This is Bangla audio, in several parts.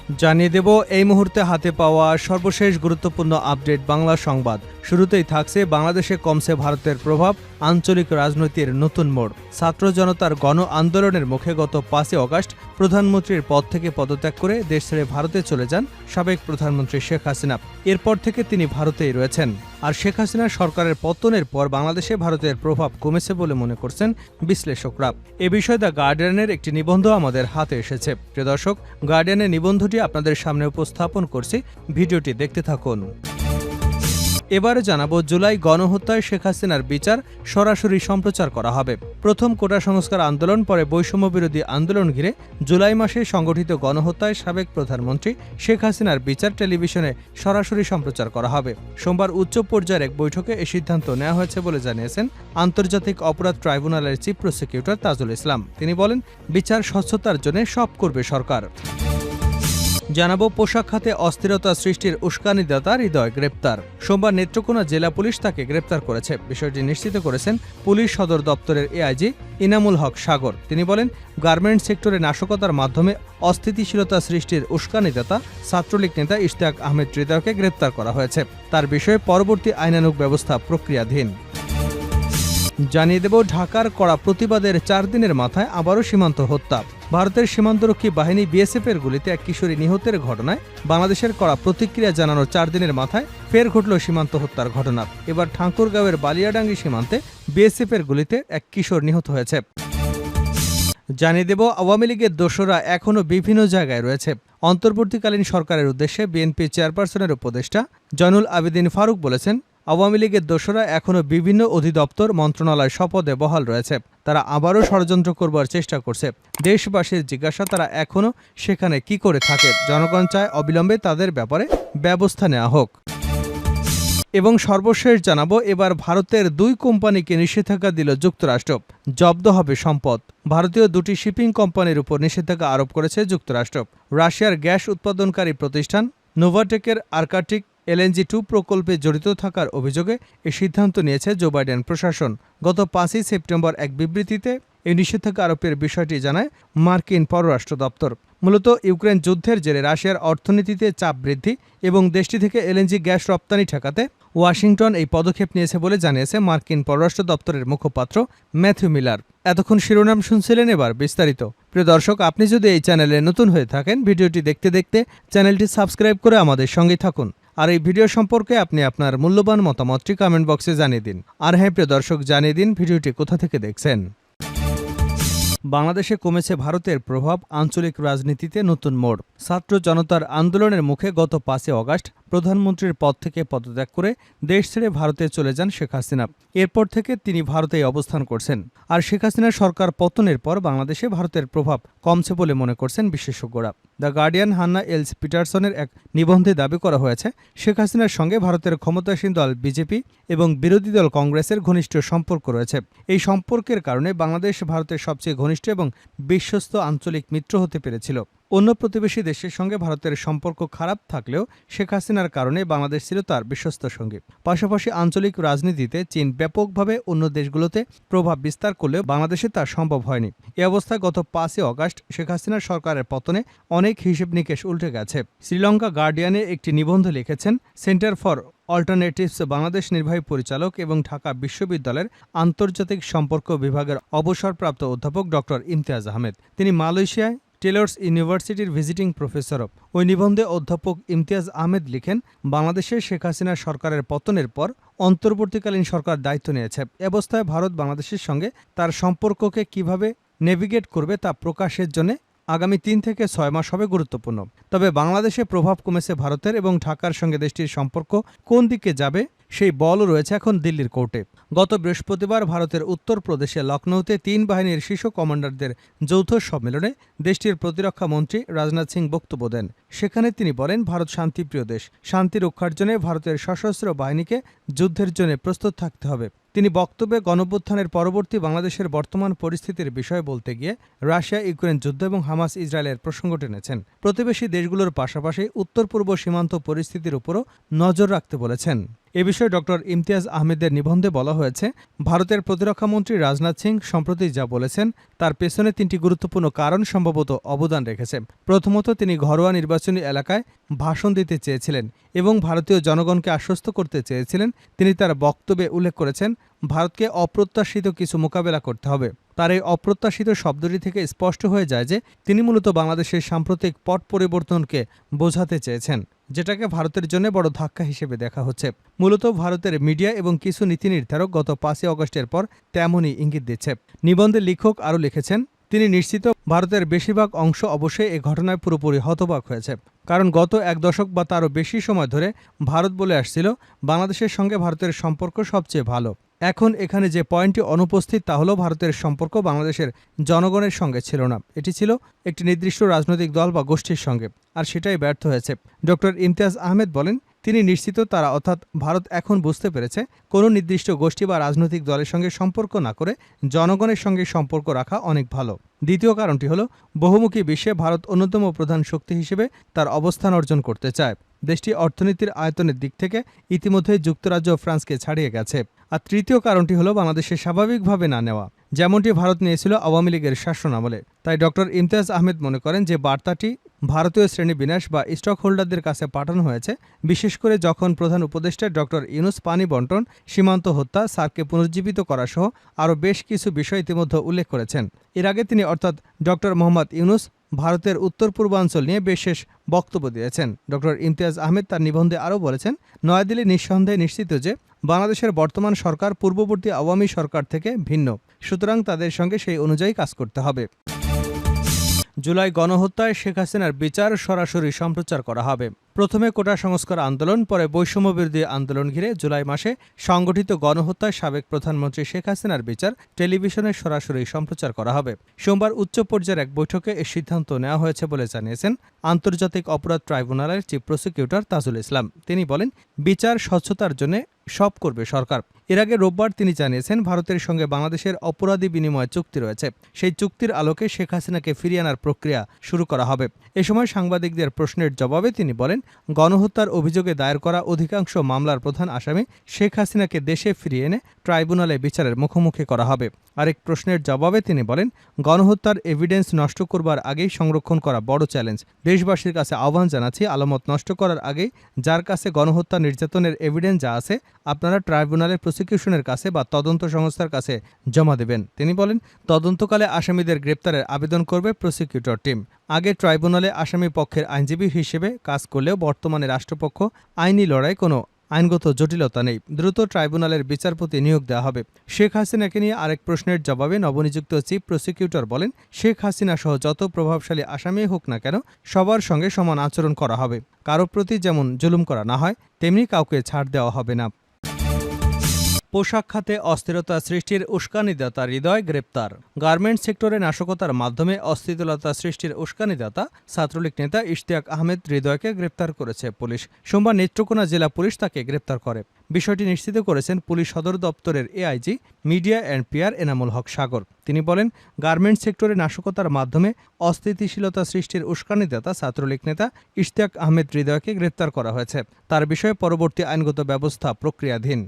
জানিয়ে দেব এই মুহূর্তে হাতে পাওয়া সর্বশেষ গুরুত্বপূর্ণ আপডেট বাংলা সংবাদ। শুরুতেই থাকছে বাংলাদেশে কমছে ভারতের প্রভাব, আঞ্চলিক রাজনীতির নতুন মোড়। ছাত্র জনতার গণ আন্দোলনের মুখে গত ৫ই আগস্ট প্রধানমন্ত্রীর পদ থেকে পদত্যাগ করে দেশ ছেড়ে ভারতে চলে যান সাবেক প্রধানমন্ত্রী শেখ হাসিনা। এরপর থেকে তিনি ভারতেই রয়েছেন। আর শেখ হাসিনার সরকারের পতনের পর বাংলাদেশে ভারতের প্রভাব কমেছে বলে মনে করছেন বিশ্লেষকরা। এ বিষয়ে দ্য গার্ডিয়ানের একটি নিবন্ধ আমাদের হাতে এসেছে। প্রিয় দর্শক, গার্ডিয়ানের নিবন্ধটি আপনাদের সামনে উপস্থাপন করছি, ভিডিওটি দেখতে থাকুন। এবারে জানাবো জুলাই গণহত্যায় শেখ হাসিনার বিচার সরাসরি সম্প্রচার করা হবে। প্রথম কোটা সংস্কার আন্দোলন, পরে বৈষম্য বিরোধী আন্দোলন ঘিরে জুলাই মাসে সংগঠিত গণহত্যায় সাবেক প্রধানমন্ত্রী শেখ হাসিনার বিচার টেলিভিশনে সরাসরি সম্প্রচার করা হবে। সোমবার উচ্চ পর্যায়ের এক বৈঠকে এ সিদ্ধান্ত নেওয়া হয়েছে বলে জানিয়েছেন আন্তর্জাতিক অপরাধ ট্রাইব্যুনালের চিফ প্রসিকিউটর তাজুল ইসলাম। তিনি বলেন, বিচার স্বচ্ছতার জন্য সব করবে সরকার। জানাবো পোশাক খাতে অস্থিরতা সৃষ্টির উস্কানিদাতা হৃদয় গ্রেপ্তার। সোমবার নেত্রকোনা জেলা পুলিশ তাকে গ্রেপ্তার করেছে। বিষয়টি নিশ্চিত করেছেন পুলিশ সদর দপ্তরের এআইজি ইনামুল হক সাগর। তিনি বলেন, গার্মেন্টস সেক্টরে নাশকতার মাধ্যমে অস্থিতিশীলতা সৃষ্টির উস্কানিদাতা ছাত্রলীগ নেতা ইশতিয়াক আহমেদ হৃদয়কে গ্রেপ্তার করা হয়েছে। তার বিষয়ে পরবর্তী আইনানুগ ব্যবস্থা প্রক্রিয়াধীন। জানিয়ে দেব ঢাকার কড়া প্রতিবাদের ৪ দিনের মাথায় আবারও সীমান্ত হত্যা। ভারতের সীমান্তরক্ষী বাহিনী বিএসএফের গুলিতে এক কিশোরী নিহতের ঘটনায় বাংলাদেশের কড়া প্রতিক্রিয়া জানানোর ৪ দিনের মাথায় ফের ঘটল সীমান্ত হত্যার ঘটনা। এবার ঠাকুরগাঁওয়ের বালিয়াডাঙ্গি সীমান্তে বিএসএফের গুলিতে এক কিশোর নিহত হয়েছে। জানিয়ে দেব আওয়ামী লীগের দোসররা এখনও বিভিন্ন জায়গায় রয়েছে। অন্তর্বর্তীকালীন সরকারের উদ্দেশ্যে বিএনপি চেয়ারপারসনের উপদেষ্টা জয়নুল আবেদিন ফারুক বলেছেন, আওয়ামী লীগের দোসররা এখনও বিভিন্ন অধিদপ্তর মন্ত্রণালয় শপথে বহাল রয়েছে। তারা আবারও ষড়যন্ত্র করবার চেষ্টা করছে। দেশবাসীর জিজ্ঞাসা, তারা এখনও সেখানে কি করে থাকে? জনগণ চায় অবিলম্বে তাদের ব্যাপারে ব্যবস্থা নেওয়া হোক। এবং সর্বশেষ জানাবো, এবার ভারতের 2 কোম্পানিকে নিষেধাজ্ঞা দিল যুক্তরাষ্ট্র। জব্দ হবে সম্পদ। ভারতীয় 2টি শিপিং কোম্পানির উপর নিষেধাজ্ঞা আরোপ করেছে যুক্তরাষ্ট্র। রাশিয়ার গ্যাস উৎপাদনকারী প্রতিষ্ঠান নোভাটেকের আর্কটিক LNG-2 প্রকল্পে জড়িত থাকার অভিযোগে এই সিদ্ধান্ত নিয়েছে জো বাইডেন প্রশাসন। গত 5ই সেপ্টেম্বর এক বিবৃতিতে এই নিষেধাজ্ঞা আরোপের বিষয়টি জানায় মার্কিন পররাষ্ট্র দপ্তর। মূলত ইউক্রেন যুদ্ধের জেরে রাশিয়ার অর্থনীতিতে চাপ বৃদ্ধি এবং দেশটি থেকে LNG গ্যাস রপ্তানি ঠেকাতে ওয়াশিংটন এই পদক্ষেপ নিয়েছে বলে জানিয়েছে মার্কিন পররাষ্ট্র দপ্তরের মুখপাত্র ম্যাথিউ মিলার। এতক্ষণ শিরোনাম শুনছিলেন, এবার বিস্তারিত। প্রিয় দর্শক, আপনি যদি এই চ্যানেলে নতুন হয়ে থাকেন, ভিডিওটি দেখতে দেখতে চ্যানেলটি সাবস্ক্রাইব করে আমাদের সঙ্গে থাকুন। আর এই ভিডিও সম্পর্কে আপনি আপনার মূল্যবান মতামতটি কমেন্ট বক্সে জানিয়ে দিন। আর হ্যাঁ প্রিয় দর্শক, জানিয়ে দিন ভিডিওটি কোথা থেকে দেখছেন। বাংলাদেশে কমেছে ভারতের প্রভাব, আঞ্চলিক রাজনীতিতে নতুন মোড়। ছাত্র জনতার আন্দোলনের মুখে গত 5ই আগস্ট প্রধানমন্ত্রীর পদ থেকে পদত্যাগ করে দেশ ছেড়ে ভারতে চলে যান শেখ হাসিনা। এরপর থেকে তিনি ভারতেই অবস্থান করছেন। আর শেখ হাসিনার সরকার পতনের পর বাংলাদেশে ভারতের প্রভাব কমছে বলে মনে করছেন বিশেষজ্ঞরা। দ্য গার্ডিয়ান হান্না এলস পিটারসনের এক নিবন্ধে দাবি করা হয়েছে, শেখ হাসিনার সঙ্গে ভারতের ক্ষমতাসীন দল বিজেপি এবং বিরোধী দল কংগ্রেসের ঘনিষ্ঠ সম্পর্ক রয়েছে। এই সম্পর্কের কারণে বাংলাদেশ ভারতের সবচেয়ে ঘনিষ্ঠ এবং বিশ্বস্ত আঞ্চলিক মিত্র হতে পেরেছিল। অন্য প্রতিবেশী দেশের সঙ্গে ভারতের সম্পর্ক খারাপ থাকলেও শেখ হাসিনার কারণে বাংলাদেশ ছিল তার বিশ্বস্ত সঙ্গী। পাশাপাশি আঞ্চলিক রাজনীতিতে চীন ব্যাপকভাবে অন্য দেশগুলোতে প্রভাব বিস্তার করলেও বাংলাদেশে তা সম্ভব হয়নি। এ অবস্থায় গত 5ই আগস্ট শেখ হাসিনার সরকারের পতনে অনেক হিসেব নিকেশ উল্টে গেছে। শ্রীলঙ্কা গার্ডিয়ানে একটি নিবন্ধ লিখেছেন সেন্টার ফর অল্টারনেটিভস বাংলাদেশ নির্বাহী পরিচালক এবং ঢাকা বিশ্ববিদ্যালয়ের আন্তর্জাতিক সম্পর্ক বিভাগের অবসরপ্রাপ্ত অধ্যাপক ডক্টর ইমতিয়াজ আহমেদ। তিনি মালয়েশিয়ায় টেলর্স ইউনিভার্সিটির ভিজিটিং প্রফেসর। ওই নিবন্ধে অধ্যাপক ইমতিয়াজ আহমেদ লিখেন, বাংলাদেশে শেখ হাসিনার সরকারের পতনের পর অন্তর্বর্তীকালীন সরকার দায়িত্ব নিয়েছে। এ অবস্থায় ভারত বাংলাদেশের সঙ্গে তার সম্পর্ককে কিভাবে নেভিগেট করবে তা প্রকাশের জন্য আগামী 3 থেকে 6 মাস হবে গুরুত্বপূর্ণ। তবে বাংলাদেশে প্রভাব কমেছে ভারতের এবং ঢাকার সঙ্গে দেশটির সম্পর্ক কোন দিকে যাবে সেই বলও রয়েছে এখন দিল্লির কোর্টে। গত বৃহস্পতিবার ভারতের উত্তরপ্রদেশে লখনৌতে 3 বাহিনীর শীর্ষ কমান্ডারদের যৌথ সম্মেলনে দেশটির প্রতিরক্ষা মন্ত্রী রাজনাথ সিং বক্তব্য দেন। সেখানে তিনি বলেন, ভারত শান্তিপ্রিয় দেশ। শান্তি রক্ষার জন্য ভারতের সশস্ত্র বাহিনীকে যুদ্ধের জন্য প্রস্তুত থাকতে হবে। তিনি বক্তব্যে গণঅভ্যুত্থানের পরবর্তী বাংলাদেশের বর্তমান পরিস্থিতির বিষয়ে বলতে গিয়ে রাশিয়া ইউক্রেন যুদ্ধ এবং হামাস ইসরায়েলের প্রসঙ্গ টেনেছেন। প্রতিবেশী দেশগুলোর পাশাপাশি উত্তর পূর্ব সীমান্ত পরিস্থিতির উপরও নজর রাখতে বলেছেন। এ বিষয়ে ডক্টর ইমতিয়াজ আহমেদের নিবন্ধে বলা হয়েছে, ভারতের প্রতিরক্ষামন্ত্রী রাজনাথ সিং সম্প্রতি যা বলেছেন তার পেছনে 3টি গুরুত্বপূর্ণ কারণ সম্ভবত অবদান রেখেছে। প্রথমত, তিনি ঘরোয়া নির্বাচনী এলাকায় ভাষণ দিতে চেয়েছিলেন এবং ভারতীয় জনগণকে আশ্বস্ত করতে চেয়েছিলেন। তিনি তার বক্তব্যে উল্লেখ করেছেন, ভারতকে অপ্রত্যাশিত কিছু মোকাবেলা করতে হবে। তার এই অপ্রত্যাশিত শব্দটি থেকে স্পষ্ট হয়ে যায় যে তিনি মূলত বাংলাদেশের সাম্প্রতিক পট পরিবর্তনকে বোঝাতে চেয়েছেন, যেটাকে ভারতের জন্য বড় ধাক্কা হিসেবে দেখা হচ্ছে। মূলত ভারতের মিডিয়া এবং কিছু নীতি নির্ধারক গত 5ই অগস্টের পর তেমনই ইঙ্গিত দিচ্ছে। নিবন্ধে লেখক আরও লিখেছেন, তিনি নিশ্চিত ভারতের বেশিরভাগ অংশ অবশ্যই এ ঘটনায় পুরোপুরি হতবাক হয়েছে, কারণ গত 1 দশক বা তারও বেশি সময় ধরে ভারত বলে আসছিল বাংলাদেশের সঙ্গে ভারতের সম্পর্ক সবচেয়ে ভালো। এখন এখানে যে পয়েন্টটি অনুপস্থিত তা হলো ভারতের সম্পর্ক বাংলাদেশের জনগণের সঙ্গে ছিল না, এটি ছিল একটি নির্দিষ্ট রাজনৈতিক দল বা গোষ্ঠীর সঙ্গে, আর সেটাই ব্যর্থ হয়েছে। ডক্টর ইমতিয়াজ আহমেদ বলেন, তিনি নিশ্চিত তারা অর্থাৎ ভারত এখন বুঝতে পেরেছে কোনো নির্দিষ্ট গোষ্ঠী বা রাজনৈতিক দলের সঙ্গে সম্পর্ক না করে জনগণের সঙ্গে সম্পর্ক রাখা অনেক ভালো। দ্বিতীয় কারণটি হলো, বহুমুখী বিশ্বে ভারত অন্যতম প্রধান শক্তি হিসেবে তার অবস্থান অর্জন করতে চায়। দেশটি অর্থনীতির আয়তনের দিক থেকে ইতিমধ্যে যুক্তরাজ্য ও ফ্রান্সকে ছাড়িয়ে গেছে। আর তৃতীয় কারণটি হলো বাংলাদেশের স্বাভাবিকভাবে না নেওয়া, যেমনটি ভারত নিয়েছিল আওয়ামী লীগের শাসনামলে। তাই ডক্টর ইমতিয়াজ আহমেদ মনে করেন যে বার্তাটি ভারতীয় শ্রেণীবিন্যাস বা স্টক হোল্ডারদের কাছে পাঠানো হয়েছে, বিশেষ করে যখন প্রধান উপদেষ্টা ডক্টর ইউনূস পানি বণ্টন, সীমান্ত হত্যা, সার্ককে পুনর্জীবিত করা সহ আরও বেশ কিছু বিষয় ইতিমধ্যে উল্লেখ করেছেন। এর আগে তিনি অর্থাৎ ডক্টর মোহাম্মদ ইউনূস ভারতের উত্তর পূর্বাঞ্চল নিয়ে বিশেষ বক্তব্য দিয়েছেন। ডক্টর ইমতিয়াজ আহমেদ তার নিবন্ধে আরও বলেছেন, নয়াদিল্লি নিঃসন্দেহে নিশ্চিত যে বাংলাদেশের বর্তমান সরকার পূর্ববর্তী আওয়ামী সরকার থেকে ভিন্ন, সুতরাং তাদের সঙ্গে সেই অনুযায়ী কাজ করতে হবে। জুলাই গণহত্যায় শেখ হাসিনার বিচার সরাসরি সম্প্রচার করা হবে। প্রথমে কোটা সংস্কার আন্দোলন, পরে বৈষম্যবিরোধী আন্দোলন ঘিরে জুলাই মাসে সংগঠিত গণহত্যায় সাবেক প্রধানমন্ত্রী শেখ হাসিনার বিচার টেলিভিশনে সরাসরি সম্প্রচার করা হবে। সোমবার উচ্চ পর্যায়ের এক বৈঠকে এ সিদ্ধান্ত নেওয়া হয়েছে বলে জানিয়েছেন আন্তর্জাতিক অপরাধ ট্রাইব্যুনালের চিফ প্রসিকিউটর তাজুল ইসলাম। তিনি বলেন, বিচার স্বচ্ছতার জন্য সব করবে সরকার। এর আগে রোববার তিনি জানিয়েছেন, ভারতের সঙ্গে বাংলাদেশের অপরাধী বিনিময় চুক্তি রয়েছে, সেই চুক্তির আলোকে শেখ হাসিনাকে ফিরিয়ে আনার প্রক্রিয়া শুরু করা হবে। এ সময় সাংবাদিকদের প্রশ্নের জবাবে তিনি বলেন, গণহত্যার অভিযোগে দায়ের করা অধিকাংশ মামলার প্রধান আসামি শেখ হাসিনাকে দেশে ফিরিয়ে এনে ট্রাইব্যুনালে বিচারের মুখোমুখি করা হবে। আরেক প্রশ্নের জবাবে তিনি বলেন, গণহত্যার এভিডেন্স নষ্ট করবার আগেই সংরক্ষণ করা বড় চ্যালেঞ্জ। দেশবাসীর কাছে আহ্বান জানাচ্ছি, আলামত নষ্ট করার আগেই যার কাছে গণহত্যা নির্যাতনের এভিডেন্স যা আছে আপনারা ট্রাইব্যুনালের প্রসিকিউশনের কাছে বা তদন্ত সংস্থার কাছে জমা দেবেন। তিনি বলেন, তদন্তকালে আসামিদের গ্রেপ্তারের আবেদন করবে প্রসিকিউটর টিম। আগে ট্রাইব্যুনালে আসামি পক্ষের আইনজীবী হিসেবে কাজ করলেও বর্তমানে রাষ্ট্রপক্ষ আইনি লড়াই কোনো আইনগত জটিলতা নেই, দ্রুত ট্রাইব্যুনালের বিচারপতি নিয়োগ দেওয়া হবে। শেখ হাসিনাকে নিয়ে আরেক প্রশ্নের জবাবে নবনিযুক্ত চিফ প্রসিকিউটর বলেন, শেখ হাসিনা সহ যত প্রভাবশালী আসামি হোক না কেন সবার সঙ্গে সমান আচরণ করা হবে। কারো প্রতি যেমন জুলুম করা না হয় তেমনি কাউকে ছাড় দেওয়া হবে না। পোশাক খাতে অস্থিরতা সৃষ্টির উস্কানিদাতা হৃদয় গ্রেপ্তার। গার্মেন্টস সেক্টরে নাশকতার মাধ্যমে অস্থিতিশীলতা সৃষ্টির উস্কানিদাতা ছাত্রলীগ নেতা ইশতিয়াক আহমেদ হৃদয়কে গ্রেপ্তার করেছে পুলিশ। সোমবার নেত্রকোনা জেলা পুলিশ তাকে গ্রেপ্তার করে। বিষয়টি নিশ্চিত করেছেন পুলিশ সদর দপ্তরের AIG media and PR Enamul Haque Sagar. তিনি বলেন, গার্মেন্টস সেক্টরে নাশকতার মাধ্যমে অস্থিতিশীলতা সৃষ্টির উস্কানিদাতা ছাত্রলীগ নেতা ইশতিয়াক আহমেদ হৃদয়কে গ্রেপ্তার করা হয়েছে। তার বিষয়ে পরবর্তী আইনগত ব্যবস্থা প্রক্রিয়াধীন।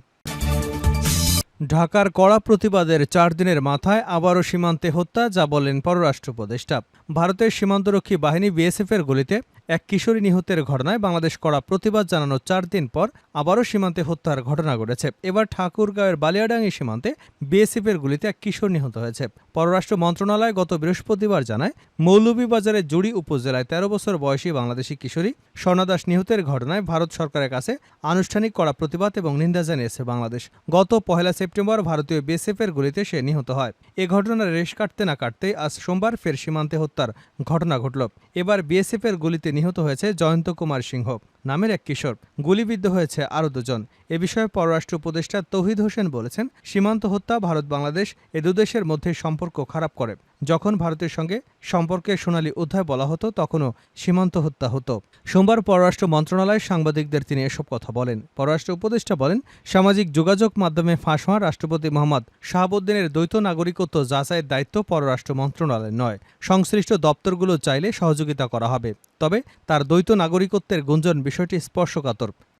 ঢাকার কড়া প্রতিবাদের 4 দিনের মাথায় আবারও সীমান্তে হত্যা, যা বলেন পররাষ্ট্র উপদেষ্টা। ভারতের সীমান্তরক্ষী বাহিনী বিএসএফের গুলিতে এক কিশোরী নিহতের ঘটনায় বাংলাদেশ কড়া প্রতিবাদ জানানো 4 দিন পর আবারও সীমান্তে হত্যার ঘটনা ঘটেছে। এবার ঠাকুরগাঁওয়ের বালিয়াডাঙ্গি সীমান্তে বিএসএফের গুলিতে এক কিশোর নিহত হয়েছে। পররাষ্ট্র মন্ত্রণালয় গত বৃহস্পতিবার জানায়, মৌলভীবাজারের জুড়ি উপজেলায় 13 বছর বয়সী বাংলাদেশি কিশোরী স্বর্ণা দাস নিহতের ঘটনায় ভারত সরকারের কাছে আনুষ্ঠানিক কড়া প্রতিবাদ এবং নিন্দা জানিয়েছে বাংলাদেশ। গত 1 সেপ্টেম্বর ভারতীয় বিএসএফের গুলিতে সে নিহত হয়। এ ঘটনার রেশ কাটতে না কাটতেই আজ সোমবার ফের সীমান্তে হত্যার ঘটনা ঘটল। এবার বিএসএফের গুলিতে নিহত হয়েছে জয়ন্ত কুমার সিংহ নামের এক কিশোর। গুলিবিদ্ধ হয়েছে আরও 2 জন। এ বিষয়ে পররাষ্ট্র উপদেষ্টা তৌহিদ হোসেন বলেছেন, সীমান্ত হত্যা ভারত বাংলাদেশ এ দুদেশের মধ্যে সম্পর্ক খারাপ করে। যখন ভারতের সঙ্গে সম্পর্কের সোনালী অধ্যায় বলা হতো তখনও সীমান্ত হত্যা হতো। সোমবার পররাষ্ট্র মন্ত্রণালয়ে সাংবাদিকদের তিনি এসব কথা বলেন। পররাষ্ট্র উপদেষ্টা বলেন, সামাজিক যোগাযোগ মাধ্যমে ফাঁস হওয়া রাষ্ট্রপতি মোহাম্মদ শাহাবুদ্দিনের দ্বৈত নাগরিকত্ব যাচাইয়ের দায়িত্ব পররাষ্ট্র মন্ত্রণালয়ের নয়। সংশ্লিষ্ট দপ্তরগুলো চাইলে সহযোগিতা করা হবে, তবে তার দ্বৈত নাগরিকত্বের গুঞ্জন বিষয়টি স্পর্শকাতর।